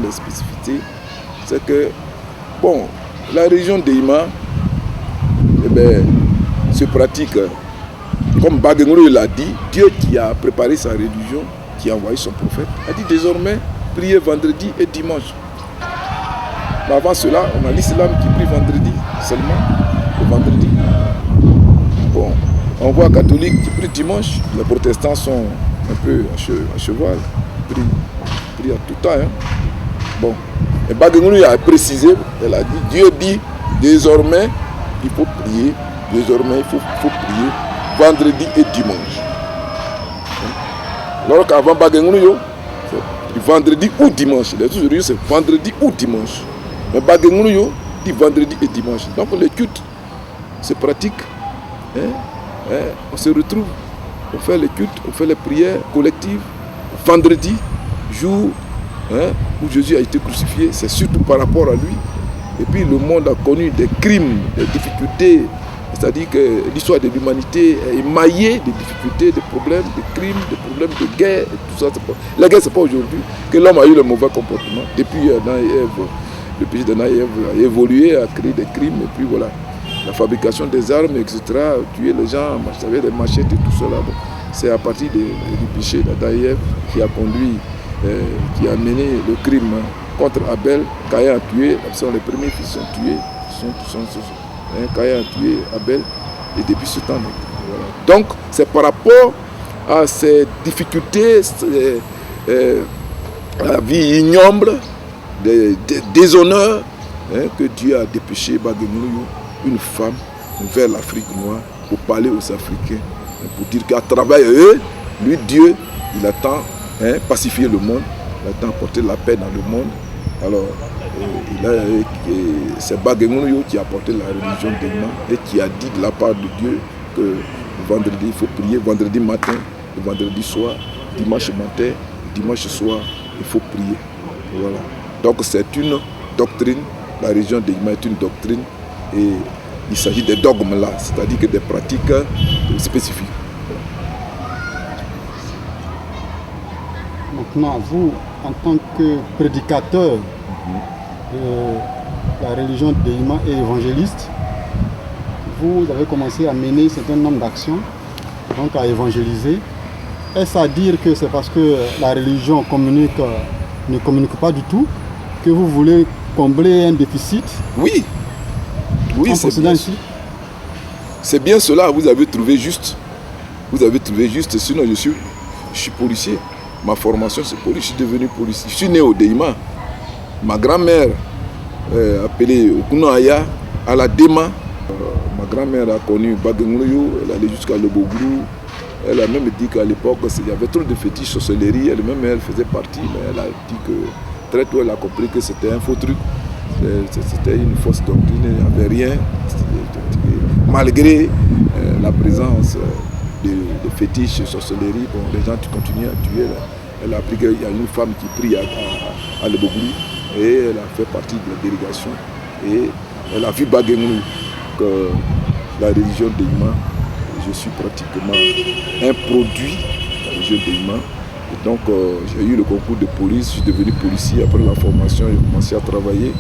les spécificités, c'est que, bon, la région d'Eima, se pratique, comme Bagengoulou l'a dit, Dieu qui a préparé sa religion, qui a envoyé son prophète, a dit désormais, priez vendredi et dimanche. Mais avant cela, on a l'islam qui prie vendredi seulement, le vendredi. Bon, on voit catholiques qui prient dimanche, les protestants sont un peu à cheval, prient à tout temps. Hein. Bon, et Bagengoulou a précisé, elle a dit, Dieu dit désormais, il faut prier, désormais il faut prier vendredi et dimanche. Alors qu'avant Bagengoulou, c'est vendredi ou dimanche. Les autres jours, c'est vendredi ou dimanche. Mais Bagengoulou dit vendredi et dimanche. Donc les cultes se pratiquent. On se retrouve, on fait les cultes, on fait les prières collectives. Vendredi, jour où Jésus a été crucifié, c'est surtout par rapport à lui. Et puis le monde a connu des crimes, des difficultés. C'est-à-dire que l'histoire de l'humanité est émaillée de difficultés, de problèmes, de crimes, de problèmes de guerre, et tout ça. La guerre, ce n'est pas aujourd'hui que l'homme a eu le mauvais comportement. Depuis Adam et Ève, le péché d'Adam et Ève a évolué, a créé des crimes, et puis voilà. La fabrication des armes, etc., tuer les gens, avec des machettes et tout cela. Bon, c'est à partir du péché d'Adam et Ève qui a conduit, qui a mené le crime contre Abel. Caïn a tué, ce sont les premiers fils sont tués, Caïn a tué Abel, et depuis ce temps. Voilà. Donc, c'est par rapport à ces difficultés, la vie ignoble, des déshonneurs, que Dieu a dépêché Bagengoulou, une femme, vers l'Afrique noire, pour parler aux Africains, pour dire qu'à travers eux, lui, Dieu, il attend pacifier le monde, il attend apporter la paix dans le monde. Alors, c'est Bagengoulou qui a apporté la religion d'Eima et qui a dit de la part de Dieu que vendredi, il faut prier, vendredi matin, le vendredi soir, dimanche matin, dimanche soir, il faut prier. Voilà. Donc c'est une doctrine, la religion d'Eima est une doctrine et il s'agit des dogmes là, c'est-à-dire que des pratiques spécifiques. Maintenant, vous, en tant que prédicateur de la religion d'Eima et évangéliste, vous avez commencé à mener un certain nombre d'actions, donc à évangéliser. Est-ce à dire que c'est parce que la religion ne communique pas du tout que vous voulez combler un déficit? Oui, c'est bien cela, vous avez trouvé juste. Vous avez trouvé juste, sinon je suis policier. Ma formation c'est policier, je suis devenu policier. Je suis né au Deima. Ma grand-mère, appelée Okunoaya, à la Dema. Ma grand-mère a connu Bagengoulou, elle allait jusqu'à Leboglou. Elle a même dit qu'à l'époque, il y avait trop de fétiches sorcellerie. Elle-même, elle faisait partie, mais elle a dit que très tôt, elle a compris que c'était un faux truc. C'était une fausse doctrine, il n'y avait rien. Malgré la présence de fétiches, sorcellerie, bon, les gens continuaient à tuer. Elle a appris qu'il y a une femme qui prie à Leboglou et elle a fait partie de la délégation. Et elle a vu Bagengoulou, que la religion d'Eima, je suis pratiquement un produit de la religion d'Eima. Et donc j'ai eu le concours de police, je suis devenu policier après la formation, j'ai commencé à travailler.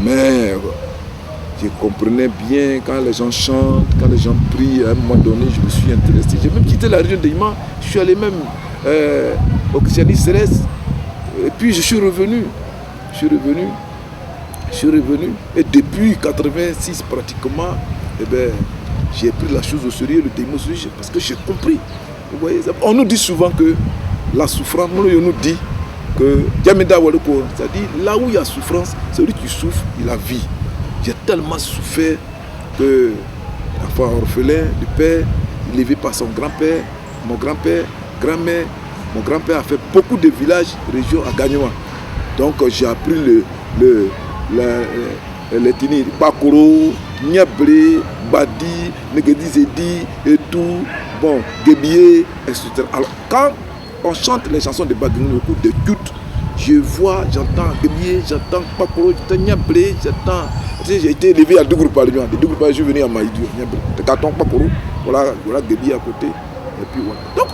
Mais je comprenais bien quand les gens chantent, quand les gens prient, à un moment donné je me suis intéressé. J'ai même quitté la région d'Eima, je suis allé même au christianisme céleste. Et puis je suis revenu. Et depuis 86 pratiquement, j'ai pris la chose au sérieux, le démon au sérieux, parce que j'ai compris. Vous voyez, on nous dit souvent que la souffrance, on nous dit que c'est-à-dire là où il y a souffrance, celui qui souffre, il a vie. J'ai tellement souffert que, enfin, orphelin de père, élevé par son grand-père, mon grand-père, grand-mère. Mon grand-père a fait beaucoup de villages, régions à Gagnoa. Donc j'ai appris les tenir, Bakoro, Niabré, Badi, Negedi Zedi et tout, bon, Gébié, etc. Alors quand on chante les chansons de Bagengoulou au cours de cultes, je vois, j'entends Gébié, j'entends Bakoro, j'entends Niabré, j'entends. J'ai été élevé à deux groupes à l'Union. Des deux groupes, je suis venu à Maïdou, Niabré. De Carton Bakoro, voilà Gébié à côté. Et puis voilà. Donc,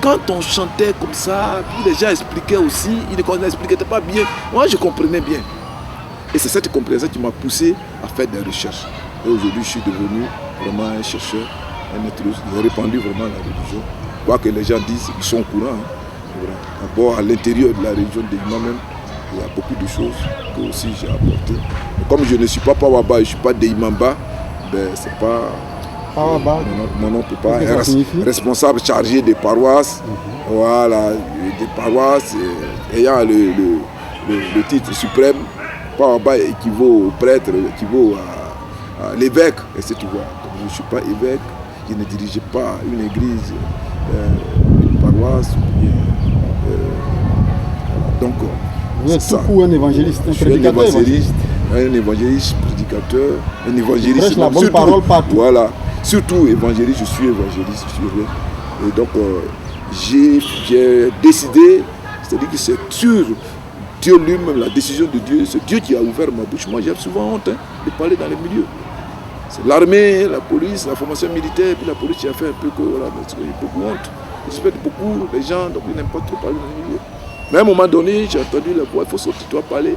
quand on chantait comme ça, puis les gens expliquaient aussi, ils n'expliquaient pas bien. Moi, je comprenais bien. Et c'est cette compréhension qui m'a poussé à faire des recherches. Et aujourd'hui, je suis devenu vraiment un chercheur, un intellectuel. J'ai répandu vraiment la religion. Quoi que les gens disent, ils sont au courant. Voilà. D'abord, à l'intérieur de la religion de moi-même, il y a beaucoup de choses que aussi j'ai apportées. Mais comme je ne suis pas Pawaba, je ne suis pas Deimamba, ben, c'est pas... Pawaba, mon nom ne peut pas être responsable chargé des paroisses. Voilà, des paroisses ayant le titre suprême. Pawaba équivaut au prêtre, équivaut à l'évêque. Et c'est tout. Comme je ne suis pas évêque, je ne dirige pas une église, une paroisse. Donc, vous êtes tout un évangéliste, un prédicateur évangéliste. Un évangéliste, prédicateur, un évangéliste. La bonne parole partout. Voilà, surtout évangéliste, je suis évangéliste. Et donc, j'ai décidé, c'est-à-dire que c'est sur Dieu lui-même, la décision de Dieu, c'est Dieu qui a ouvert ma bouche. Moi, j'ai souvent honte de parler dans les milieux. C'est l'armée, la police, la formation militaire, puis la police qui a fait un peu que, voilà, il y a beaucoup de honte. Je respecte beaucoup les gens, donc ils n'aiment pas trop parler dans les milieux. Mais à un moment donné, j'ai entendu la voix, il faut sortir, tu dois parler.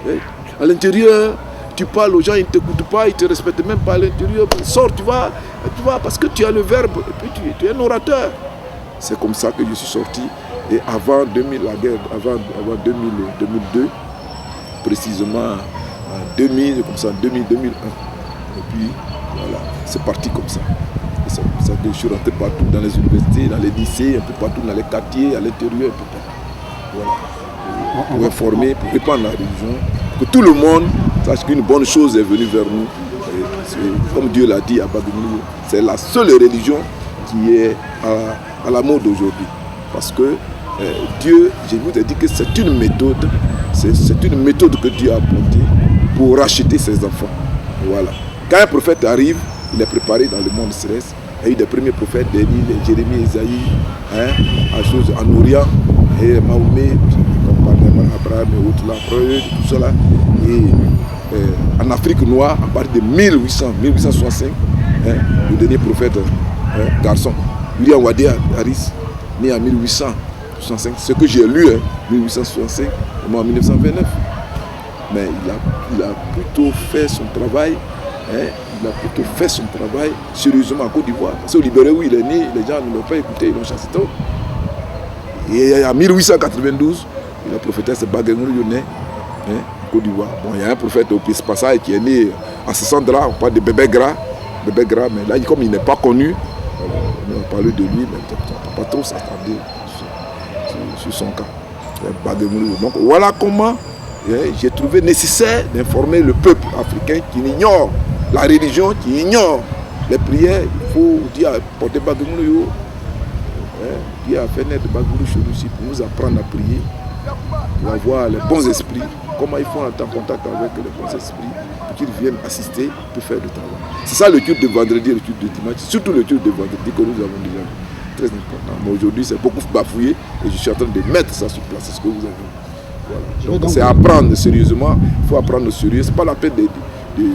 Et à l'intérieur, tu parles aux gens, ils ne t'écoutent pas, ils ne te respectent même pas à l'intérieur. Sors, tu vas, parce que tu as le verbe, et puis tu es un orateur. C'est comme ça que je suis sorti. Et avant 2000, la guerre, avant 2002, précisément en 2000, comme ça, en 2000, 2001. Et puis, voilà, c'est parti comme ça. Et c'est comme ça que je suis rentré partout dans les universités, dans les lycées, un peu partout dans les quartiers, à l'intérieur, un peu partout. Voilà. Pour informer, pour répandre la religion, que tout le monde sache qu'une bonne chose est venue vers nous. Et comme Dieu l'a dit à Bagoumou, c'est la seule religion qui est à la mode aujourd'hui. Parce que Dieu, je vous ai dit que c'est une méthode, que Dieu a apportée pour racheter ses enfants. Voilà. Quand un prophète arrive, il est préparé dans le monde céleste. Il y a eu des premiers prophètes, Daniel, Jérémie, Isaïe, en Orient, et Mahomet, Abraham et autres là, tout cela. Et en Afrique noire, à partir de 1865, le dernier prophète, garçon, William Wadé Harris, né en 1865, ce que j'ai lu, 1865, moi en 1929. Mais il a plutôt fait son travail, sérieusement en Côte d'Ivoire. Parce qu'au Libéré où il est né, les gens ne l'ont pas écouté, ils l'ont chassé tôt. Et en 1892, il a prophétisé ce Baguengou Lyonnais, en Côte d'Ivoire. Bon, il y a un prophète au Passage qui est né à Sassandra, on parle de bébé gras, mais là, comme il n'est pas connu, on a parlé de lui, mais on ne peut pas trop s'attarder sur son cas. Donc voilà comment j'ai trouvé nécessaire d'informer le peuple africain qui ignore la religion, qui ignore les prières. Il faut dire à porter Baguengou, Dieu a fait naître Baguengou chez nous ici pour nous apprendre à prier, pour avoir les bons esprits, comment il faut entrer en contact avec les bons esprits, pour qu'ils viennent assister, pour faire le travail. C'est ça le culte de vendredi et le culte de dimanche, surtout le culte de vendredi que nous avons déjà vu. Très important. Mais aujourd'hui, c'est beaucoup bafouillé et je suis en train de mettre ça sur place. C'est ce que vous avez vu. Voilà. Donc, c'est apprendre sérieusement. Il faut apprendre au sérieux. Ce n'est pas la peine de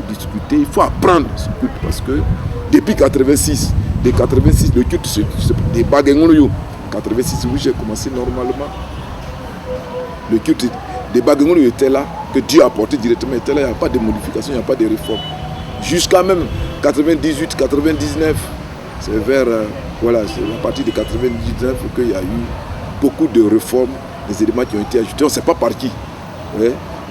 discuter. Il faut apprendre ce culte parce que depuis 86, le culte des Baguengou, 86, où j'ai commencé normalement. Le culte des Baguengou était là, que Dieu a apporté directement, était là. Il n'y a pas de modification, il n'y a pas de réforme. Jusqu'à même 98, 99. C'est vers, c'est à partir de 99 qu'il y a eu beaucoup de réformes, des éléments qui ont été ajoutés, on ne sait pas par qui.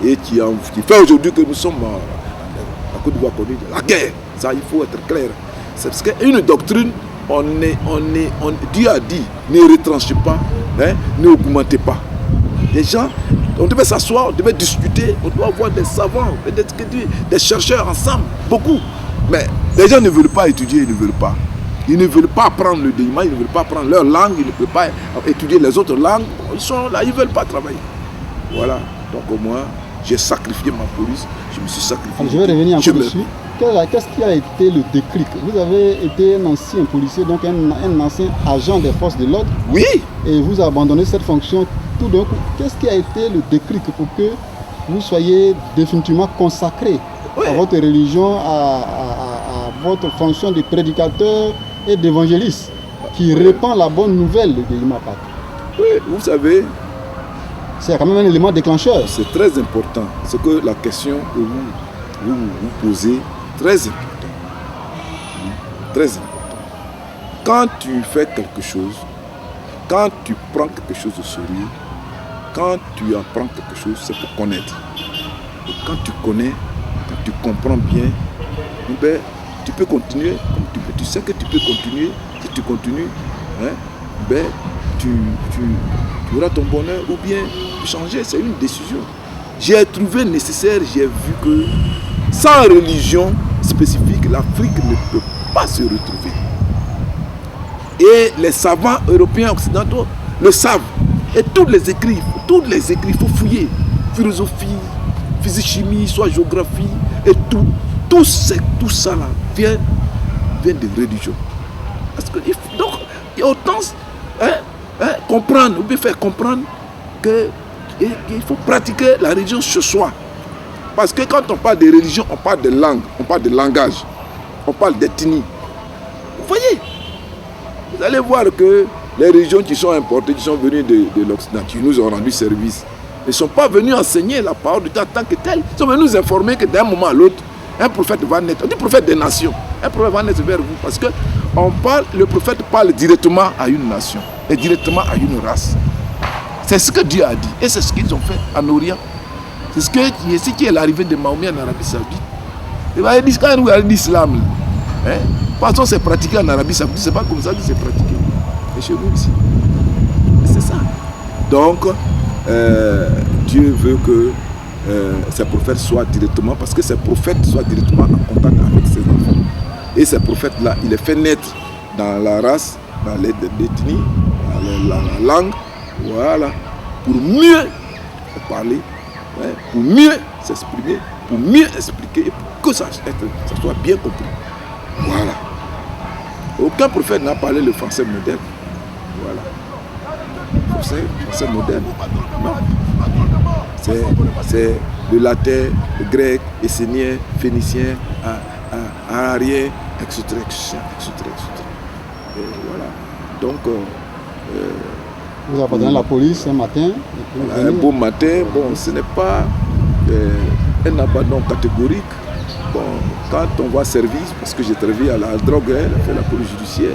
Et qui fait aujourd'hui que nous sommes à Côte d'Ivoire connue de la guerre. Ça, il faut être clair. C'est parce qu'une doctrine, Dieu a dit, ne retranchez pas, ne augmentez pas. Les gens, on devait s'asseoir, on devait discuter, on doit avoir des savants, des chercheurs ensemble, beaucoup. Mais les gens ne veulent pas étudier, ils ne veulent pas. Ils ne veulent pas apprendre le déima, ils ne veulent pas apprendre leur langue, ils ne peuvent pas étudier les autres langues. Ils sont là, ils ne veulent pas travailler. Voilà. Donc au moins, j'ai sacrifié ma police, je me suis sacrifié. Alors, je vais revenir encore dessus. Qu'est-ce qui a été le déclic? Vous avez été un ancien policier, donc un ancien agent des forces de l'ordre. Oui. Et vous avez abandonné cette fonction tout d'un coup. Qu'est-ce qui a été le déclic pour que vous soyez définitivement consacré à votre religion, à votre fonction de prédicateur et d'évangéliste? qui répand la bonne nouvelle de Guéhima Pâques. Oui, vous savez, C'est quand même un élément déclencheur. c'est très important. C'est que la question que vous posez, très important. Très important. Quand tu fais quelque chose, quand tu prends quelque chose au sérieux, quand tu apprends quelque chose, c'est pour connaître. Et quand tu connais, quand tu comprends bien, eh ben, tu peux continuer. Comme tu sais que tu peux continuer. Si tu continues, hein, ben, tu auras ton bonheur ou bien changer. C'est une décision. J'ai trouvé nécessaire, j'ai vu que sans religion spécifique, l'Afrique ne peut pas se retrouver. Et les savants européens occidentaux le savent. Et tous les écrits, il faut fouiller. Philosophie, physique, chimie, soit géographie, et tout ça là vient de religion. Parce que, donc, il y a autant comprendre, ou bien faire comprendre qu'il faut pratiquer la religion chez soi. Parce que quand on parle de religion, on parle de langue, on parle de langage, on parle d'ethnie. Vous voyez? Vous allez voir que les religions qui sont importées, qui sont venues de l'Occident, qui nous ont rendu service, ne sont pas venus enseigner la parole de Dieu en tant que tel. Ils sont venus nous informer que d'un moment à l'autre, un prophète va naître. On dit prophète des nations. Un prophète va naître vers vous. Parce que le prophète parle directement à une nation et directement à une race. C'est ce que Dieu a dit. Et c'est ce qu'ils ont fait en Orient. C'est ce qui est l'arrivée de Mahomet en Arabie Saoudite. Il va dire quand nous allons l'islam, parce qu'on s'est pratiqué en Arabie Saoudite, c'est pas comme ça qu'il s'est pratiqué. Et chez nous ici. C'est ça. Donc, Dieu veut que ces prophètes soient directement, parce que ces prophètes soient directement en contact avec ses enfants. Et ces prophètes-là, il les fait naître dans la race, dans l'ethnie, dans la langue, voilà, pour mieux parler, pour mieux s'exprimer, pour mieux expliquer, et pour que ça soit bien compris. Voilà. Aucun prophète n'a parlé le français moderne. Voilà. Français moderne. Non. C'est le latin, le grec, essénien, phénicien, ararien, etc. Et voilà. Donc, vous abandonnez la police un matin. Un beau matin, bon, ce n'est pas un abandon catégorique. Bon, quand on va service, parce que j'ai travaillé à la drogue, fait la police judiciaire,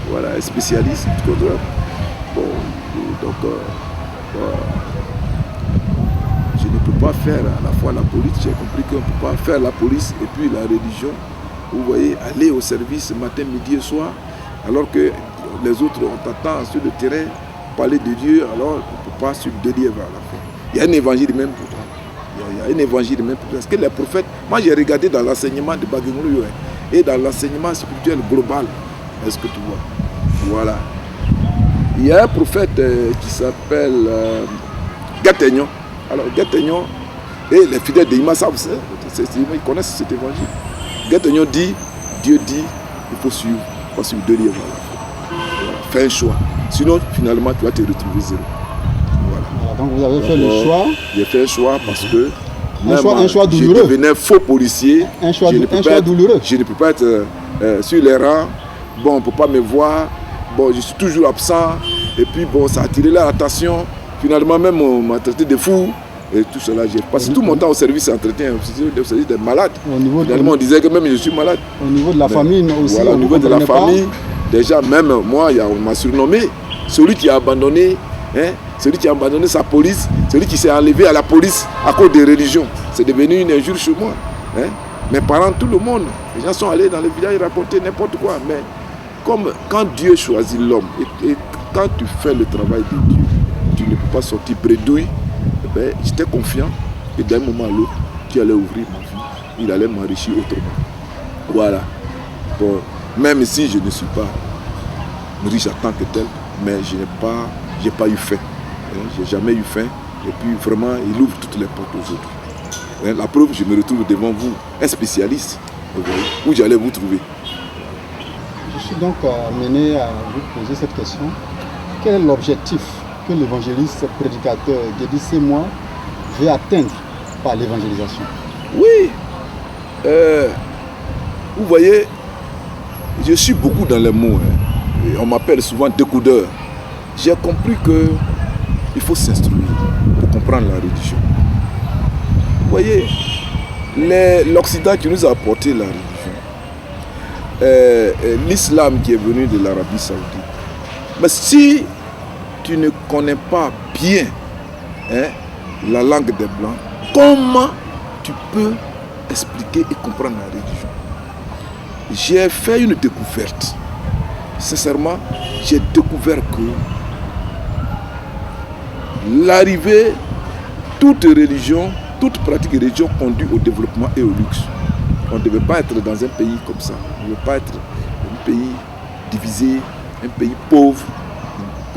voilà, spécialiste de drogue. Bon, donc, je ne peux pas faire à la fois la police, j'ai compris qu'on ne peut pas faire la police et puis la religion. Vous voyez, aller au service matin, midi et soir, alors que les autres, on t'attend sur le terrain, parler de Dieu, alors on ne peut pas se délier vers la fin. Il y a un évangile même pour toi. Il y a un évangile même pour toi. Parce que les prophètes, moi j'ai regardé dans l'enseignement de Baguengulu et dans l'enseignement spirituel global. Est-ce que tu vois? Voilà. Il y a un prophète qui s'appelle Gategnon. Alors Gategnon et les fidèles de Ima savent, ils connaissent cet évangile. Gategnon dit, Dieu dit, il faut suivre, deux livres. Voilà. Fais un choix. Sinon, finalement, tu vas te retrouver zéro. Voilà. Donc vous avez fait le choix. J'ai fait un choix parce que un choix douloureux. Je devenais faux policier. Un choix douloureux. Je ne peux pas être sur les rangs. Bon, on ne peut pas me voir. Bon, je suis toujours absent. Et puis, bon, ça a attiré l'attention. Finalement, même on m'a traité de fou. Et tout cela, j'ai passé tout mon temps au service d'entretien, au service des malades. Finalement, on disait que même je suis malade. Au niveau de la famille aussi. Voilà, au niveau de la famille, déjà, même moi, on m'a surnommé celui qui a abandonné, celui qui a abandonné sa police, celui qui s'est enlevé à la police à cause des religions. C'est devenu une injure chez moi. Mes parents, tout le monde, les gens sont allés dans les villages raconter n'importe quoi. Mais comme quand Dieu choisit l'homme, et quand tu fais le travail de Dieu, tu ne peux pas sortir bredouille. J'étais confiant que d'un moment à l'autre, Dieu allait ouvrir ma vie, il allait m'enrichir autrement. Voilà. Bon, même si je ne suis pas riche en tant que tel, mais je n'ai pas eu faim. J'ai jamais eu faim. Et puis vraiment, il ouvre toutes les portes aux autres. La preuve, je me retrouve devant vous, un spécialiste, où j'allais vous trouver. Je suis donc amené à vous poser cette question. Quel est l'objectif que l'évangéliste prédicateur Guédi Sémois veut atteindre par l'évangélisation? Oui. Vous voyez, je suis beaucoup dans les mots. Et on m'appelle souvent découdeur. J'ai compris qu'il faut s'instruire pour comprendre la religion. Vous voyez, l'Occident qui nous a apporté la religion, l'islam qui est venu de l'Arabie Saoudite. Mais si tu ne connais pas bien la langue des Blancs, comment tu peux expliquer et comprendre la religion? J'ai fait une découverte. Sincèrement, j'ai découvert que l'arrivée, toute religion, toute pratique de religion conduit au développement et au luxe. On ne devait pas être dans un pays comme ça. On ne devait pas être un pays divisé, un pays pauvre.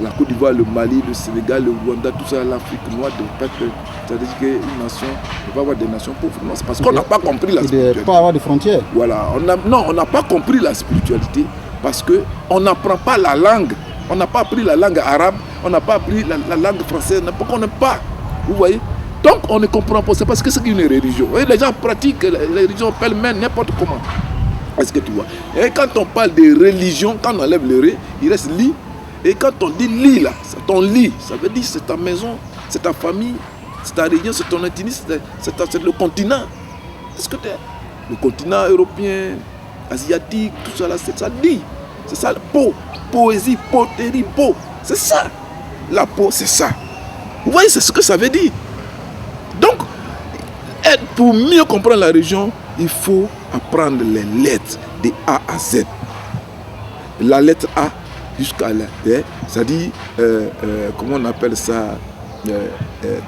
La Côte d'Ivoire, le Mali, le Sénégal, le Rwanda, tout ça, l'Afrique noire, c'est-à-dire qu'une nation ne peut pas avoir des nations pauvres. Non, c'est parce qu'on n'a pas compris la spiritualité. Il ne peut pas avoir de frontières. Voilà. On n'a pas compris la spiritualité parce qu'on n'apprend pas la langue. On n'a pas appris la langue arabe, on n'a pas appris la langue française, on n'aime pas. Vous voyez? Donc on ne comprend pas. C'est parce que c'est une religion. Vous voyez, les gens pratiquent les religions pêle-mêle, n'importe comment. Est-ce que tu vois? Et quand on parle de religion, quand on enlève le ré, il reste lit. Et quand on dit lit là, c'est ton lit, ça veut dire c'est ta maison, c'est ta famille, c'est ta religion, c'est ton intimité, c'est le continent. Est-ce que le continent européen, asiatique, tout ça là, c'est ça dit. C'est ça, poésie, poterie, c'est ça. La peau, c'est ça. Vous voyez, c'est ce que ça veut dire. Donc, pour mieux comprendre la religion, il faut apprendre les lettres de A à Z. La lettre A jusqu'à la c'est-à-dire, comment on appelle ça,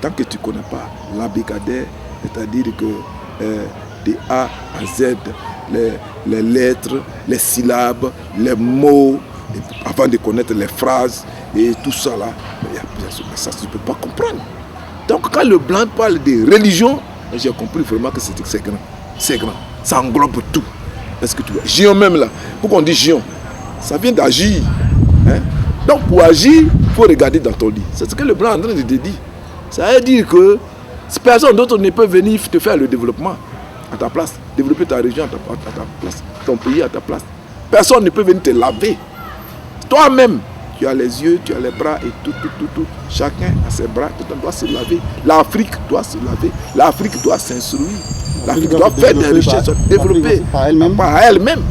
tant que tu ne connais pas l'abécadère, c'est-à-dire que de A à Z, les lettres, les syllabes, les mots, avant de connaître les phrases et tout ça là, ça tu ne peux pas comprendre. Donc quand le blanc parle de religion, j'ai compris vraiment que c'est grand. C'est grand. Ça englobe tout. Est-ce que tu vois? Gion même là. Pourquoi on dit gion? Ça vient d'agir. Donc pour agir, il faut regarder dans ton lit. C'est ce que le blanc est en train de te dire. Ça veut dire que personne d'autre ne peut venir te faire le développement à ta place. Développer ta région à ta place. Ton pays à ta place. Personne ne peut venir te laver. Toi-même, tu as les yeux, tu as les bras et tout. Chacun a ses bras, tout doit se laver. L'Afrique doit se laver. L'Afrique doit s'instruire. L'Afrique doit faire des recherches, développer par elle-même.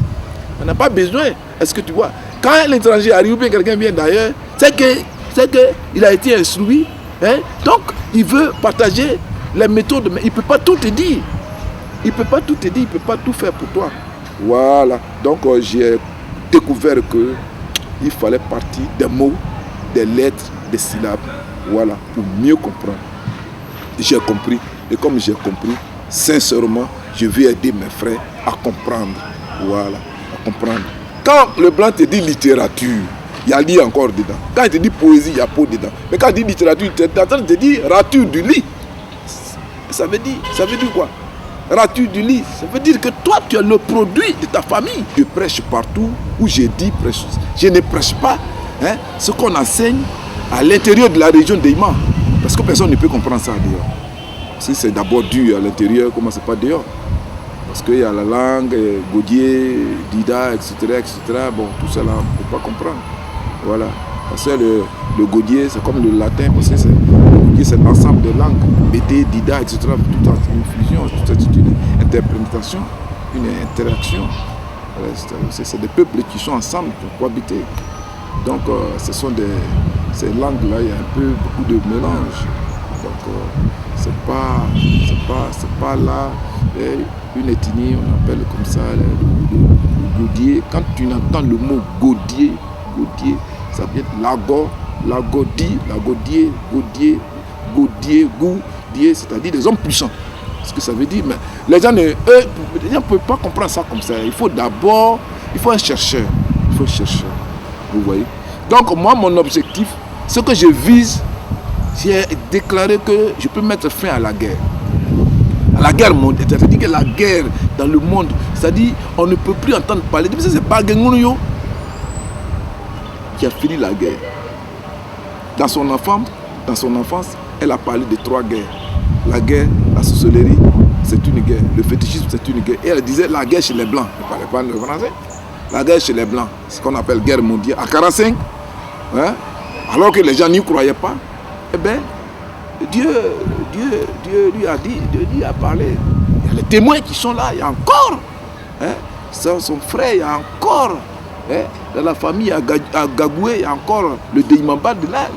On n'a pas besoin. Est-ce que tu vois? Quand l'étranger arrive ou bien quelqu'un vient d'ailleurs, c'est qu'il a été instruit. Donc, il veut partager les méthodes, mais il ne peut pas tout te dire. Il ne peut pas tout te dire, il ne peut pas tout faire pour toi. Voilà. Donc, j'ai découvert qu'il fallait partir des mots, des lettres, des syllabes. Voilà, pour mieux comprendre. J'ai compris. Et comme j'ai compris, sincèrement, je vais aider mes frères à comprendre. Voilà, à comprendre. Quand le blanc te dit littérature, il y a lit encore dedans. Quand il te dit poésie, il y a peau dedans. Mais quand il dit littérature, il est en train de te dire rature du lit. Ça veut dire quoi? Rature du lit, ça veut dire que toi, tu es le produit de ta famille. Je prêche partout où j'ai dit prêche. Je ne prêche pas ce qu'on enseigne à l'intérieur de la région d'Aïma. Parce que personne ne peut comprendre ça dehors. Si c'est d'abord dû à l'intérieur, comment c'est pas dehors? Parce qu'il y a la langue, Gaudier, Dida, etc. Bon, tout ça là, on ne peut pas comprendre. Voilà. Parce que le Gaudier, c'est comme le latin, parce que le Gaudier, c'est l'ensemble des langues. BT, Dida, etc. Tout une fusion, tout une interprétation, une interaction. Voilà, c'est des peuples qui sont ensemble pour cohabiter. Donc, ces langues-là, il y a un peu beaucoup de mélange. Donc, c'est pas là une ethnie, on appelle comme ça le Gaudier. Quand tu entends le mot Gaudier, ça vient de Lagodier, c'est-à-dire des hommes puissants. Ce que ça veut dire, mais les gens ne peuvent pas comprendre ça comme ça. Il faut un chercheur. Vous voyez. Donc moi, mon objectif, ce que je vise, c'est déclarer que je peux mettre fin à la guerre. À la guerre mondiale. C'est-à-dire que la guerre dans le monde, c'est-à-dire on ne peut plus entendre parler. C'est Bagengunuyo qui a fini la guerre. Dans son enfance, elle a parlé de 3 guerres. La guerre, la sorcellerie, c'est une guerre. Le fétichisme, c'est une guerre. Et elle disait la guerre chez les Blancs. Elle ne parlait pas le français. la guerre chez les Blancs, ce qu'on appelle guerre mondiale, à 1945, hein, alors que les gens n'y croyaient pas, eh bien, Dieu lui a dit, Dieu lui a parlé. Il y a les témoins qui sont là, il y a encore, hein, son frère, il y a encore, hein, dans la famille à Gagoué, il y a encore le Deimamba de là,